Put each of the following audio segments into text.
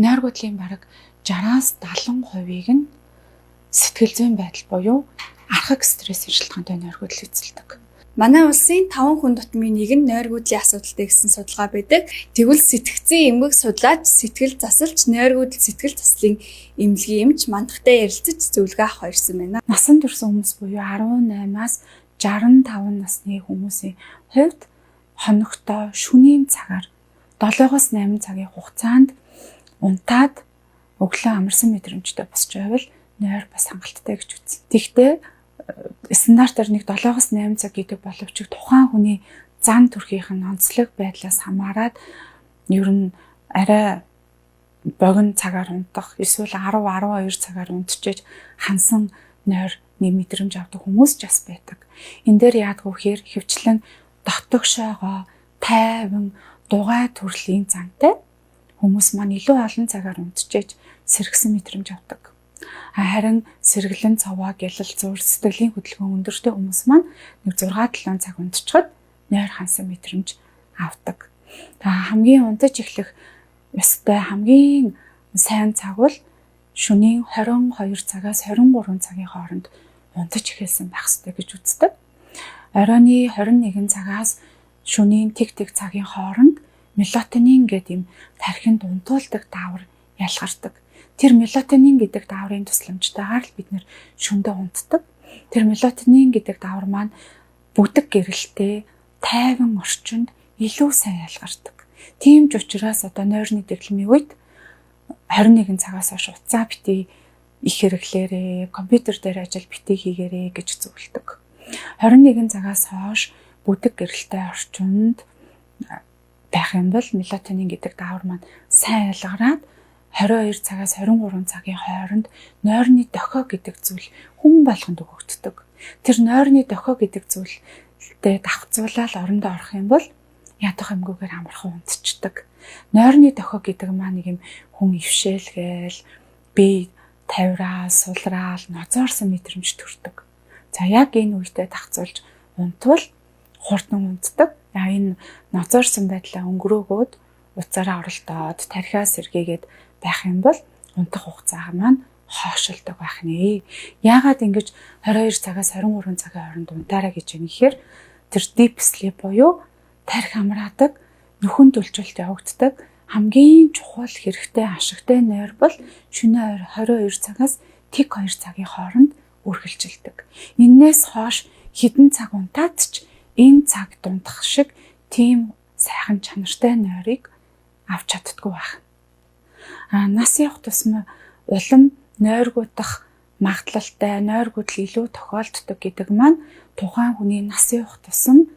нойргуудлын бараг 60-70%-ийг нь сэтгэл зүйн байдал буюу архаг стрессийн шалтгаантай нойргуудал эзэлдэг. Манай улсын 5 хүн тутмын нэг нь нойргуудлын асуудалтай гэсэн судалгаа байдаг. Тэгвэл сэтгцийн эмгэг судлаач, сэтгэл засалч, нойргуудал сэтгэл заслын эмнэлгийн эмч мандахтай ярилцаж зөвлөгөө авах ирсэн байна. Насанд хүрсэн хүмүүс буюу 18-аас 65 насны хүмүүсийн хувьд хоногтоо шөнийн цагаар 7-8 цагийн хугацаанд унтаад өглөө амарсан мэдрэмжтэй босч байвал нойр бас хангалттай гэж үзсэн. Тэгвэл стандартаар нэг 7-8 цаг гэдэг боловч тухайн хүний зан төрхийнх нь онцлог байдлаас хамаарат ер нь арай богино цагаар унтах эсвэл 10-12 цагаар унтчихэж хансан нойрны мэдрэмж авдаг хүмүүс ч бас байдаг. Энэ дээр яадаг вэ гэхээр хөвчлэн дотогшоогоо тайван дугай төрлийн зантай хүмүүс маань илүү олон цагаар унтчихэж сэргсэн мэдрэмж авдаг. Харин сэргэлэн цаваа гялал зур сэтгэлийн хөдөлгөөн өндөртэй хүмүүс маань нэг 6-7 цаг унтчихад нойр хансан мэдрэмж авдаг. Хамгийн унтаж эхлэх ёстой хамгийн сайн цаг бол шөнийн 22 цагаас 23 цагийн хооронд унтаж эхэлсэн байх ёстой гэж үздэг. Оройны 21 цагаас шөнийн тэг цагийн хооронд мелатонин гэдэг юм тархинд унтуулдаг даавар ялгардаг. Тэр мелатонин гэдэг дааврын тусламжтайгаар л бид нэр шөндөө унтдаг. Тэр мелатонин гэдэг даавар маань бүдэг гэрэлтэй, тайван орчинд илүү сайн ялгардаг. Тийм ч учраас одоо нойрны дэглэмийн үед 21 цагаас хойш уцаа битгий их хэрэглээрээ, компьютер дээр ажил битгий хийгээрэй гэж зөвлөдөг. 21 цагаас хойш бүдэг гэрэлтэй орчинд байх юм бол мелатонин гэдэг даавар маань сайн ялгараад 22 цагаас 23 цагийн хооронд нойрны дохио гэдэг зүйл хүн болгонд өгөгддөг. Тэр нойрны дохио гэдэг зүйлтэй давхцуулаад орондоо орох юм бол ядах юмгүйгээр амархан унтчихдаг. Нойрны дохио гэдэг маань нэг юм хүн ившээлгээл бие тавираа, сулраал, ноцоорсон мэдрэмж төрдөг. За яг энэ үедээ давхцуулж унтвал хурдан унтдаг. Энэ ноцоорсон байдлаа өнгөрөөгөөд уцаараа оролдоод тархиа сэргээгээд байх юм бол унтах хугацаа маань хоошилдог байх нэ. Яагаад ингэж 22 цагаас 23 цагийн хооронд унтаарай гэж юм гэхээр тэр deep sleep буюу тархи амраадаг, нөхөн төлжөлт явагддаг хамгийн чухал хэрэгтэй ашигтай нойр бол шөнийн 22 цагаас тэг 2 цагийн хооронд үргэлжилдэг. Иннээс хойш хэдэн цаг унтаад ч энэ цаг дундах шиг тийм сайхан чанартай нойрыг авч чаддаггүй байх. Нас явах тусмаа улам нойргуудах магадлалтай, нойргуудл илүү тохиолддог гэдэг маань тухайн хүний нас явах тусам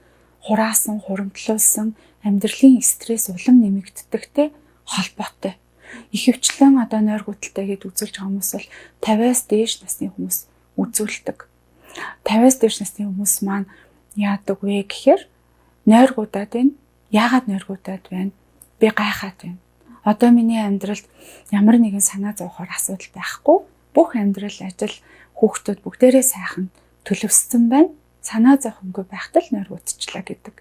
хураасан, хуримтлуулсан амьдралын стресс улам нэмэгддэгтэй холбоотой. Ихэвчлэн одоо нойргуудалтай гэд үзүүлж байгаа хүмүүс бол 50-аас дээш насны хүмүүс үзүүлдэг. 50-аас дээш насны хүмүүс маань яадаг вэ гэхээр нойргуудад байна. Яагаад нойргуудад байна? Би гайхаад байна. Одоо миний амьдралд ямар нэгэн санаа зовхоор асуудал байхгүй. Бүх амьдрал, ажил, хүүхдүүд бүгдээрээ сайхан төлөвссөн байна. Санаа зовхонгүй байхад л нойргуудчлаа гэдэг.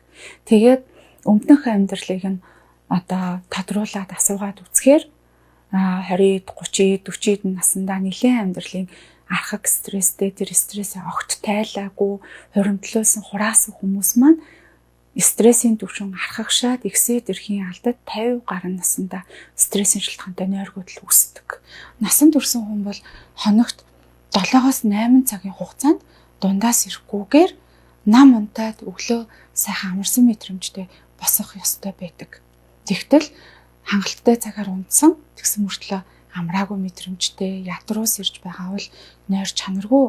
Тэгээд өмнөх амьдралыг нь одоо тодруулаад асуугаад үзэхээр 20-д, 30-д, 40-д наснда нэлээд амьдралын архаг стресстэй, тэр стрессээ огт тайлаагүй, хуримтлуулсан, хураасан хүмүүс маань стрессийн түвшин архагшаад ихсээд ирхийн алдад 50 гаруй наснда стрессийн шалтгаантай нойргуудал үүсдэг. Насанд хүрсэн хүн бол хоногт 7-8 цагийн хугацаанд дундаас ирэхгүйгээр нам унтаад өглөө сайхан амарсан мэдрэмжтэй босох ёстой байдаг. Тэгтэл хангалттай цагаар унтсан тэгсэн мөртлөө амраагүй мэдрэмжтэй ядруус ирж байгаа бол нойр чанаргүй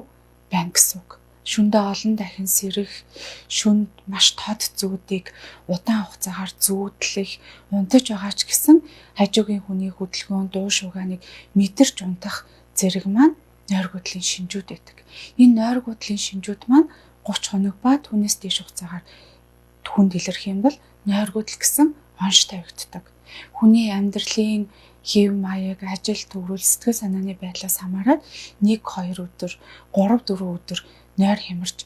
байна гэсэн үг. Шүндээ олон дахин сэрэх, шүнд маш тод зүүдийг удаан хугацаагаар зүүдлэх, унтаж байгаа ч гэсэн хажуугийн хүний хөдөлгөөн, дуу шугааныг мэдэрч унтах зэрэг маань нойргуудлын шинжүүд байдаг. Энэ нойргуудлын шинжүүд маань 30 хоног ба түүнээс дээш хугацаагаар хүнд илэрх юм бол нойргуудл гэсэн онш тавигддаг. Хүний амьдралын хэв маяг, ажил, төврөл, сэтгэл санааны байдлаас хамаарат 1-2 өдөр, 3-4 өдөр нойр хямарч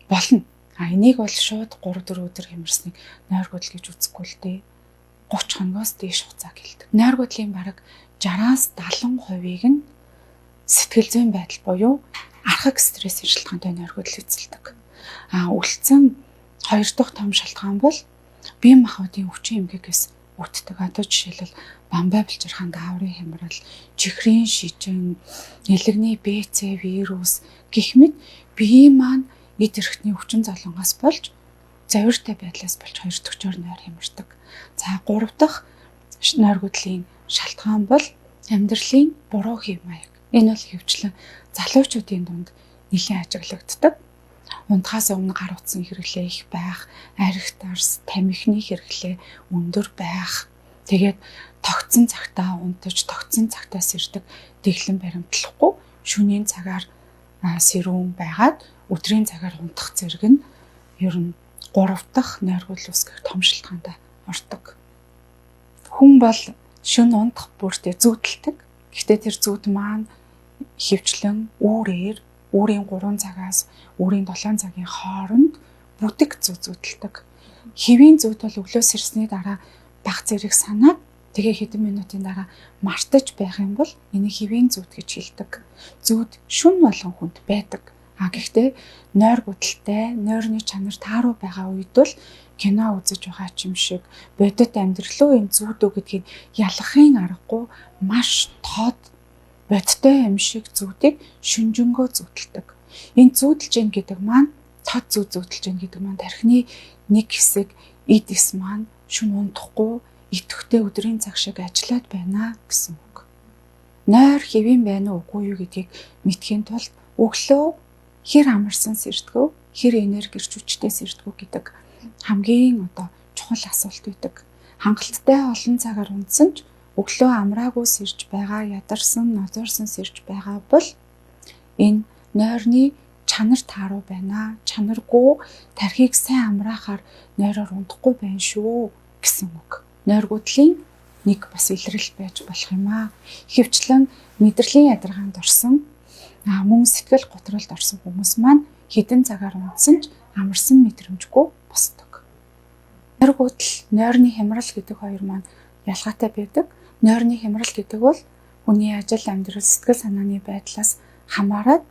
болно. Энийг бол шууд 3-4 өдөр хямарсныг нойргуудл гэж үзэхгүй л дээ. 30 хоногоос дээш хугацаа гэлдэг. Нойргуудлын бараг 60-аас 70%-ийг нь сэтгэл зүйн байдал буюу архаг стресс шалтгаантай нойргуудл эзэлдэг. Үлдсэн хоёр дахь том шалтгаан бол бие махбодын өвчин эмгэгээс үүддэг. Одоо жишээлбэл бамбай булчирхаан дааврын хямрал, чихрийн шижин, нэлэгний БЦ вирус гэх мэт бие маань эд эрхтний өвчин золонгоос болж завиртай байдлаас болж хоёр төгчөөр нойр хямардаг. За 3 дахь нойргуудлын шалтгаан бол амьдралын буруу хэв маяг. Энэ бол хөвчлэн залуучуудын дунд нэлээд ажиглагддаг. Унтахаас өмнө гар утсан хэрэглээ их байх, арх дарс, тамхины хэрэглээ өндөр байх. Тэгээд тогтсон цагтаа унтаж, тогтсон цагтаа сэрдэг дэглэн баримтлахгүй шөнийн цагаар сэрүүн байгаад өдрийн цагаар унтах зэрэг нь ер нь 3 дахь нойргуул үүсгэх том шалтгаантай ордог. Хүн бол шөнө унтах бүртээ зүүдэлдэг. Гэхдээ тэр зүүд маань хөвчлэн үүрийн 3 цагаас үүрийн 7 цагийн хооронд бүдэг зүүдэлдэг. Хэвийн зүүд бол өглөөс ирсний дараа баг зэрэг санаад тэгээ хэдэн минутын дараа мартаж байх юм бол энийг хэвийн зүүд гэж хэлдэг. Зүүд шүн болгон хүнд байдаг. Гэхдээ нойр гудалтай, нойрны чанар тааруу байгаа үед бол кино үзэж байгаа ч юм шиг бодит амьдрал уу энэ зүүдөө гэдгийг ялгахын аргагүй маш тод бодтой юм шиг зүүдийг шүнжэнгөө зүүдэлдэг. Энэ зүүдэлж ийн гэдэг маань тод зүүд зүүдэлж ийн гэдэг маань тархины нэг хэсэг эд эс маань шүн унтахгүй идэвхтэй өдрийн цаг шиг ажиллаад байна гэсэн үг. Нойр хэвэн байна уугүй юу гэдгийг мэдхийн тулд өглөө хэр амарсан сэрдгөө, хэр энерги гэрч хүчтэй сэрдгөө гэдэг хамгийн чухал асуулт байдаг. Хангалттай олон цагаар унтсан ч өглөө амраагүй сэрж байгаа, ядарсан, нозоорсон сэрж байгаа бол энэ нойрны чанар тааруу байна. Чанаргүй тархийг сайн амраахаар нойроор унтахгүй байна шүү гэсэн үг. Нойргуудлын нэг бас илрэл байж болох юм аа. Хөвчлэн мэдрэлийн ядаргаанд орсон, мөн сэтгэл готролд орсон хүмүүс маань хэдэн цагаар унтсан ч амарсан мэдрэмжгүй босдог. Нойргуудл, нойрны хямрал гэдэг хоёр маань ялгаатай байдаг. Нойрны хямрал гэдэг бол хүний ажил, амьдрал, сэтгэл санааны байдлаас хамаарат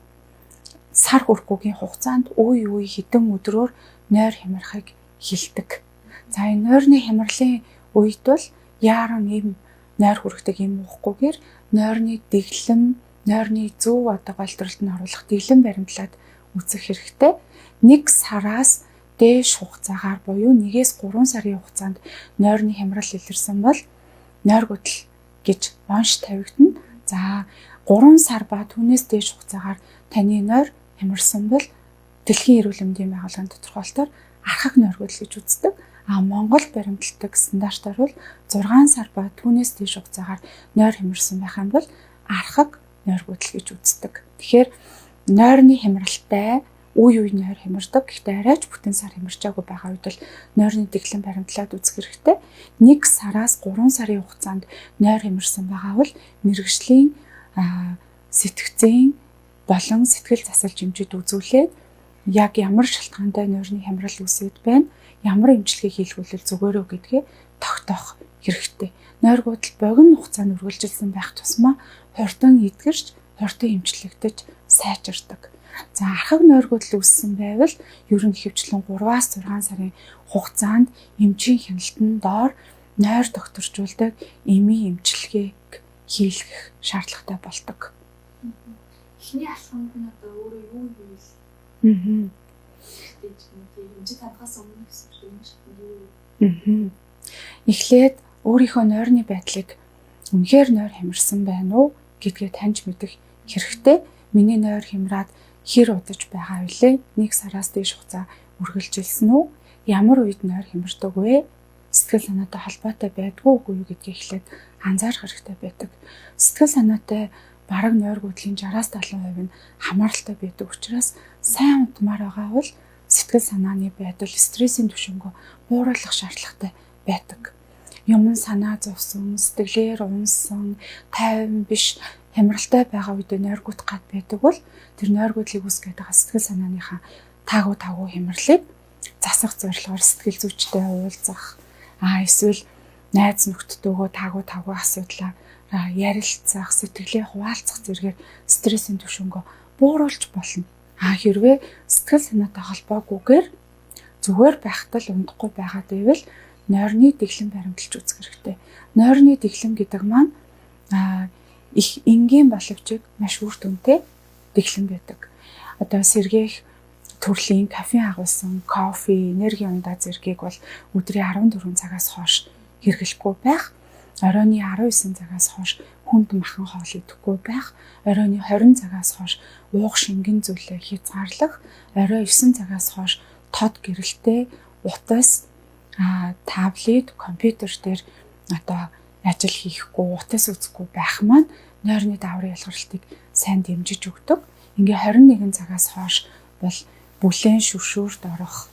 сар хүрхүүгийн хугацаанд үе хэдэн өдрөөр нойр хямрахыг хэлдэг. За энэ нойрны хямралын үед бол яаран ийм нойр хүрхдэг юм уухгүйгээр нойрны дэглэм, нойрны зөв голдролд нь оруулах дэглэм баримтлаад үзэх хэрэгтэй. 1 сараас дээш хугацаагаар буюу 1-ээс 3 сарын хугацаанд нойрны хямрал илэрсэн бол нойргуудл гэж онш тавигдана. За 3 сар ба түүнээс дээш хугацаагаар таны нойр хямарсан бол Дэлхийн эрүүл мэндийн байгууллагын тодорхойлолтоор архаг нойргуудл гэж үздэг. Монгол баримтлагдаг стандартаар бол 6 сар ба түүнээс дээш хугацаагаар нойр хямарсан байх юм бол архаг нойргуудл гэж үздэг. Тэгэхээр нойрны хямралтай үе нойр хямардаг. Гэхдээ арайч бүтэн сар хямарчаагүй байгаа үед бол нойрны дэглэм баримтлаад үзэх хэрэгтэй. 1 сараас 3 сарын хугацаанд нойр хямарсан байгаа бол мэргэжлийн сэтгцийн болон сэтгэл засал хэмжээд үзүүлээд яг ямар шалтгаантай нойрны хямрал үүсээд байна, ямар эмчилгээ хийлгүүл зүгээрөө гэдгээ тогтоох хэрэгтэй. Нойргуудл богино хугацаанд үргэлжилсэн байх тусмаа хурдан эдгэрч, хурдан эмчлэгдэж сайжирдаг. За архаг нойргуудл үүссэн байвал ер нь хөвчлэн 3-аас 6 сарын хугацаанд эмчийн хяналтанд доор нойр докторжуулдаг эмийн эмчилгээг хийлгэх шаардлагатай болдог. Эхний алхам нь одоо өөрөө юу вэ? Эмчит хандхаас өмнө гэсэн юм. Эхлээд өөрийнхөө нойрны байдлыг үнэхээр нойр хямарсан байна уу гэдгээ таньж мэдэх хэрэгтэй. Миний нойр хямраад хэр удаж байгаа вэ? 1 сараас дээш хугацаа үргэлжилсэн үү? Ямар үед нойр хямардаг вэ? Сэтгэл санаатай холбоотой байдгүй үгүй юу гэдгийг эхлээд анзаарах хэрэгтэй байдаг. Сэтгэл санаатай бараг нойргуудлын 60-аас 70% нь хамааралтай байдаг учраас сайн унтмаар байгаа бол сэтгэл санааны байдал, стрессийн түвшингөө бууруулах шаардлагатай байдаг. Юм санаа зовсон, сэтгэлээр унсан, тайван биш хямралтай байгаа үед нойргууд гад байдаг бол тэр нойргуудлыг үүсгэж байгаа сэтгэл санааныхаа таагүй хямралыг засах зорилгоор сэтгэл зүйчтэй уулзах, эсвэл найз нөхдөдөө таагүй асуудлаа ярилцах, сэтгэлээ хуваалцах зэргээр стрессийн түвшингөө бууруулж болно. Хэрвээ сэтгэл санаатай холбоогүйгээр зүгээр байхад л унахгүй байгаад байвал нойрны дэглэм баримталж үзэх хэрэгтэй. Нойрны дэглэм гэдэг маань их энгийн боловчиг маш үр дүнтэй дэглэм байдаг. Одоо сэргээх төрлийн кофеин агуулсан кофе, энерги ундаа зэргийг бол өдрийн 14 цагаас хойш хэрэглэхгүй байх. Оройны 19 цагаас хойш хүнд махан хоол идэхгүй байх. Оройны 20 цагаас хойш уух шингэн зүйлээ хязгаарлах. Орой 9 цагаас хойш тод гэрэлтэй утас, таблет, компьютер дээр одоо ажил хийхгүй, утас үзэхгүй байх маань нойрны дааврын ялгаралтыг сайн дэмжиж өгдөг. Ингээ 21 цагаас хойш бол бүлээн шүршүүрт орох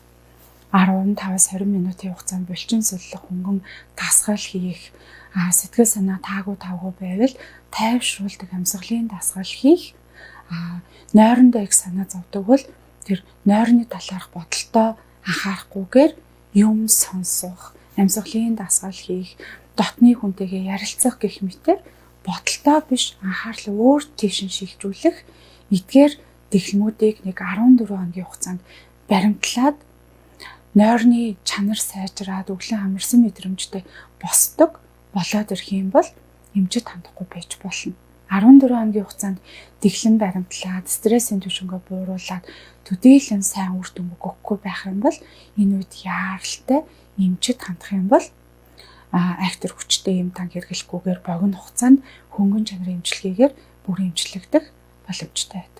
15-20 минутын хугацаанд булчин суллах, хөнгөн дасгал хийх, сэтгэл санаа таагүй байвал тайвшруулдаг амьсгалын дасгал хийх, нойрондоо их санаа зовдөг бол тэр нойрны талаарх бодолтой анхаарахгүйгээр юм сонсох, амьсгалын дасгал хийх, дотны хүнтэйгээ ярилцах гэх мэтээр бодолтой биш анхаарлаа өөр тийш шилжүүлэх, эдгээр дэглэмүүдийг нэг 14 хоногийн хугацаанд баримтлаад нойрны чанар сайжраад өглөө амарсан мэдрэмжтэй босдог болоод ирэх юм бол эмчит хандахгүй байж болно. 14 хоногийн хугацаанд дэглэм баримтлаад стрессийн түвшингөө бууруулад төдийлөн сайн үр дүн өгөхгүй байх юм бол энэ үед яаралтай эмчит хандах юм бол актер хүчтэй юм танк хэрэглэхгүйгээр богино хугацаанд хөнгөн чанарын эмчилгээгээр бүр эмчлэгдэх боломжтой.